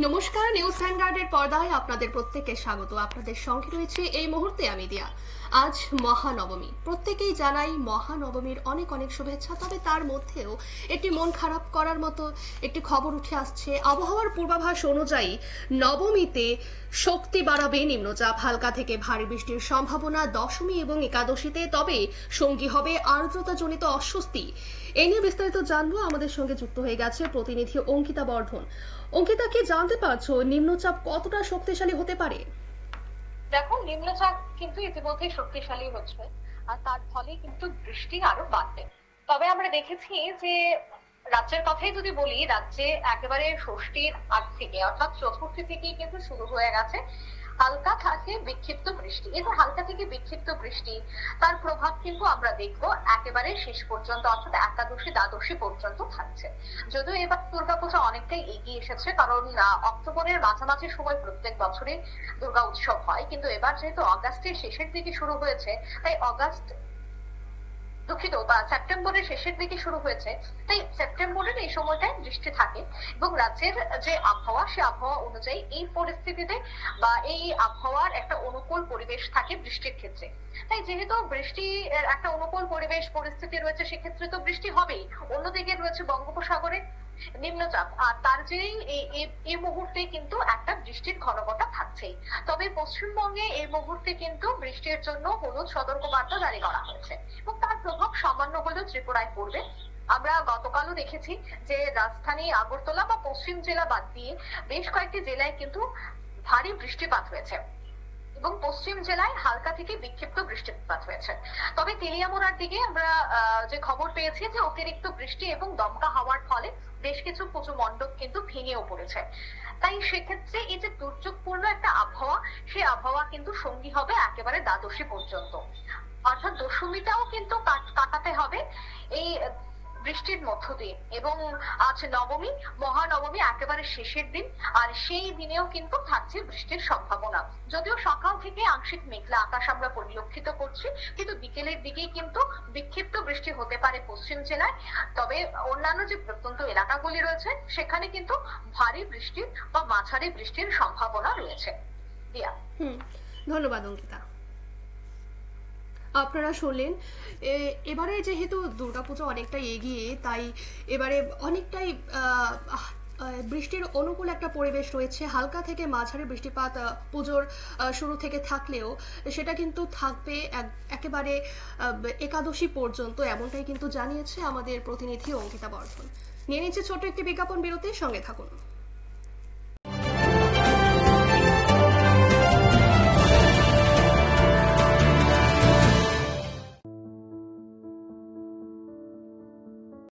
নমস্কার, নিউজ ভ্যানগার্ডের পর্দায় আপনাদের প্রত্যেককে স্বাগত। আপনাদের সঙ্গে রয়েছে এই মুহূর্তে আমি দিয়া। আজ মহানবমী, প্রত্যেকেই জানাই মহানবমীর অনেক অনেক শুভেচ্ছা। তবে তার মধ্যেও একটি মন খারাপ করার মতো একটি খবর উঠে আসছে। আবহাওয়ার পূর্বাভাস অনুযায়ী নবমীতে শক্তি বাড়াবে নিম্নচাপ, হালকা থেকে ভারী বৃষ্টির সম্ভাবনা দশমী এবং একাদশীতে। তবে সঙ্গী হবে আর্দ্রতাজনিত অস্বস্তি। এ নিয়ে বিস্তারিত জানবো। আমাদের সঙ্গে যুক্ত হয়ে গেছে প্রতিনিধি অঙ্কিতা বর্ধন। অঙ্কিতা, কি জানতে পারছো নিম্নচাপ কতটা শক্তিশালী হতে পারে? দেখো, নিম্নচাপ কিন্তু ইতিমধ্যেই শক্তিশালী হচ্ছে, আর তার ফলে কিন্তু বৃষ্টি আরো বাড়বে। তবে আমরা দেখেছি যে রাজ্যের কথাই যদি বলি, রাজ্যে একেবারে ষষ্ঠীর আগ থেকে অর্থাৎ চতুর্থী থেকেই কিন্তু শুরু হয়ে গেছে হালকা থেকে বিক্ষিপ্ত বৃষ্টি। এই যে হালকা থেকে বিক্ষিপ্ত বৃষ্টি, তার প্রভাব কিন্তু আমরা দেখবো একেবারে শেষ পর্যন্ত, অর্থাৎ একাদশী দ্বাদশী পর্যন্ত থাকছে। যদিও এবার দুর্গাপূজা অনেকটাই এগিয়ে এসেছে, কারণ অক্টোবরের মাঝামাঝি সময় প্রত্যেক বছরই দুর্গা উৎসব হয়, কিন্তু এবার যেহেতু অগাস্টের শেষের দিকে শুরু হয়েছে, তাই দুঃখিত, সেপ্টেম্বরের শেষের দিকে শুরু হয়েছে, তাই সেপ্টেম্বরের এই সময়টায় বৃষ্টি থাকে। এবং রাজ্যের যে আবহাওয়া, সে আবহাওয়া অনুযায়ী এই পরিস্থিতিতে বা এই আবহাওয়ার একটা অনুকূল পরিবেশ থাকে বৃষ্টির ক্ষেত্রে। তাই যেহেতু বৃষ্টি একটা অনুকূল পরিবেশ পরিস্থিতি রয়েছে, সেক্ষেত্রে তো বৃষ্টি হবেই। অন্যদিকে রয়েছে বঙ্গোপসাগরে নিম্নচাপ, আর তার জেরেই এই মুহূর্তে কিন্তু একটা বৃষ্টির ঘনঘটা থাকছেই। তবে পশ্চিমবঙ্গে এই মুহূর্তে কিন্তু বৃষ্টির জন্য হলুদ সতর্কবার্তা জারি করা হয়েছে, এবং তার প্রভাব সামান্য হলেও ত্রিপুরায় পড়বে। আমরা গতকালও দেখেছি যে রাজধানী আগরতলা বা পশ্চিম জেলা বাদ দিয়ে বেশ কয়েকটি জেলায় কিন্তু ভারী বৃষ্টিপাত হয়েছে, এবং পশ্চিম জেলায় হালকা থেকে বিক্ষিপ্ত বৃষ্টিপাত হয়েছে। তবে তেলিয়ামুড়ার দিকে আমরা যে খবর পেয়েছি যে অতিরিক্ত বৃষ্টি এবং দমকা হাওয়ার ফলে বেশ কিছু পুজো মণ্ডপ কিন্তু ভেঙেও পড়েছে। তাই সেক্ষেত্রে এই যে দুর্যোগপূর্ণ একটা আবহাওয়া, সেই আবহাওয়া কিন্তু সঙ্গী হবে একেবারে দ্বাদশী পর্যন্ত, অর্থাৎ দশমীটাও কিন্তু কাটাতে হবে এই বৃষ্টির মধ্য দিয়ে। এবং আজ নবমী, মহানবমী একেবারে শেষের দিন, আর সেই দিনেও কিন্তু থাকছে বৃষ্টির সম্ভাবনা। যদিও সকাল থেকে আংশিক মেঘলা আকাশ আমরা পরিলক্ষিত করছি, কিন্তু বিকেলের দিকেই কিন্তু বিক্ষিপ্ত বৃষ্টি হতে পারে পশ্চিম জেলায়। তবে অন্যান্য যে প্রত্যন্ত এলাকাগুলি রয়েছে, সেখানে কিন্তু ভারী বৃষ্টির বা মাঝারি বৃষ্টির সম্ভাবনা রয়েছে। দিয়া। ধন্যবাদ অঙ্কিতা। আপনারা শুনলেন, এবারে যেহেতু দুর্গাপুজো অনেকটাই এগিয়ে, তাই এবারে অনেকটাই বৃষ্টির অনুকূল একটা পরিবেশ রয়েছে। হালকা থেকে মাঝারি বৃষ্টিপাত পুজোর শুরু থেকে থাকলেও সেটা কিন্তু থাকবে একেবারে একাদশী পর্যন্ত, এমনটাই কিন্তু জানিয়েছে আমাদের প্রতিনিধি অঙ্কিতা বর্ধন। নিয়ে নিচ্ছে ছোট একটি বিজ্ঞাপন বিরতির সঙ্গে থাকুন।